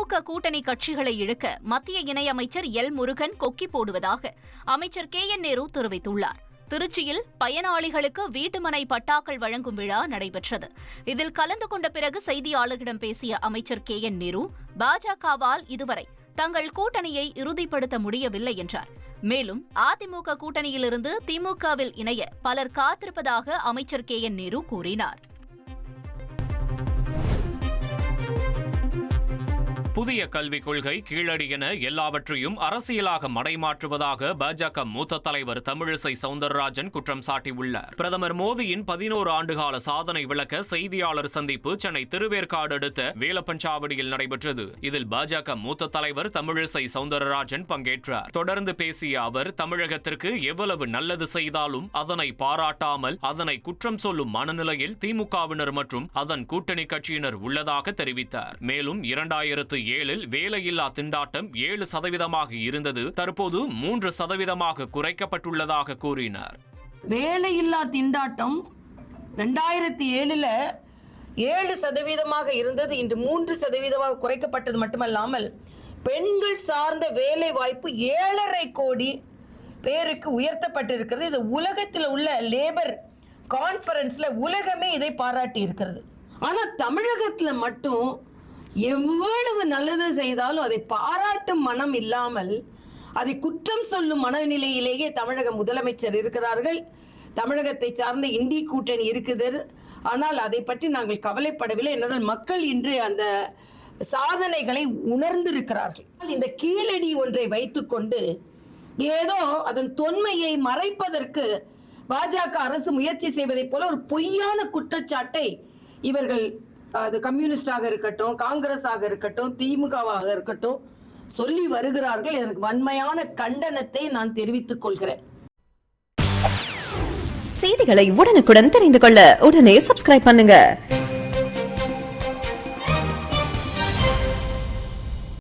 திமுக கூட்டணி கட்சிகளை இழுக்க மத்திய இணையமைச்சர் எல் முருகன் கொக்கி போடுவதாக அமைச்சர் KN நேரு தெரிவித்துள்ளார். திருச்சியில் பயனாளிகளுக்கு வீட்டுமனை பட்டாக்கள் வழங்கும் விழா நடைபெற்றது. இதில் கலந்து கொண்ட பிறகு செய்தியாளர்களிடம் பேசிய அமைச்சர் KN நேரு, பாஜகவால் இதுவரை தங்கள் கூட்டணியை இறுதிப்படுத்த முடியவில்லை என்றார். மேலும் அதிமுக கூட்டணியிலிருந்து திமுகவில் இணைய பலர் காத்திருப்பதாக அமைச்சர் KN நேரு கூறினார். புதிய கல்விக் கொள்கை கீழடி என எல்லாவற்றையும் அரசியலாக மடைமாற்றுவதாக பாஜக மூத்த தலைவர் தமிழிசை சவுந்தரராஜன் குற்றம் சாட்டியுள்ளார். பிரதமர் மோடியின் 11 ஆண்டுகால சாதனை விளக்க செய்தியாளர் சந்திப்பு சென்னை திருவேற்காடு அடுத்த வேலப்பஞ்சாவடியில் நடைபெற்றது. இதில் பாஜக மூத்த தலைவர் தமிழிசை சவுந்தரராஜன் பங்கேற்றார். தொடர்ந்து பேசிய அவர், தமிழகத்திற்கு எவ்வளவு நல்லது செய்தாலும் அதனை பாராட்டாமல் அதனை குற்றம் சொல்லும் மனநிலையில் திமுகவினர் மற்றும் அதன் கூட்டணி கட்சியினர் உள்ளதாக தெரிவித்தார். மேலும் 2007 வேலையில்லா திண்டாட்டம் 7% இருந்தது, தற்போது 3% குறைக்கப்பட்டுள்ளதாக கூறினார். வேலையில்லா திண்டாட்டம் 2007 7% இருந்தது, இன்று 3% குறைக்கப்பட்டது மட்டுமல்லாமல் பெண்கள் சார்ந்த வேலை வாய்ப்பு 7.5 கோடி பேருக்கு உயர்த்தப்பட்டிருக்கிறது. இது உலகத்தில் உள்ள லேபர் கான்ஃபரன்ஸ்ல உலகமே இதை பாராட்டி இருக்கிறது. ஆனா தமிழகத்துல மட்டும் எவ்வளவு நல்லது செய்தாலும் அதை பாராட்டும் மனம் இல்லாமல் அதை குற்றம் சொல்லும் மனநிலையிலேயே தமிழக முதலமைச்சர் இருக்கிறார்கள். தமிழகத்தை சார்ந்த இந்தி கூட்டணி இருக்குது, ஆனால் அதை பற்றி நாங்கள் கவலைப்படவில்லை. என்றால் மக்கள் இன்று அந்த சாதனைகளை உணர்ந்திருக்கிறார்கள். இந்த கீழடி ஒன்றை வைத்துக்கொண்டு ஏதோ அதன் தொன்மையை மறைப்பதற்கு பாஜக அரசு முயற்சி செய்வதை போல ஒரு பொய்யான குற்றச்சாட்டை இவர்கள், அது கம்யூனிஸ்டாக இருக்கட்டும், காங்கிரஸாக இருக்கட்டும், திமுகவாக இருக்கட்டும், சொல்லி வருகிறார்கள். எனக்கு வன்மையான கண்டனத்தை நான் தெரிவித்துக் கொள்கிறேன். செய்திகளை உடனுக்குடன் தெரிந்து கொள்ள உடனே சப்ஸ்கிரைப் பண்ணுங்க.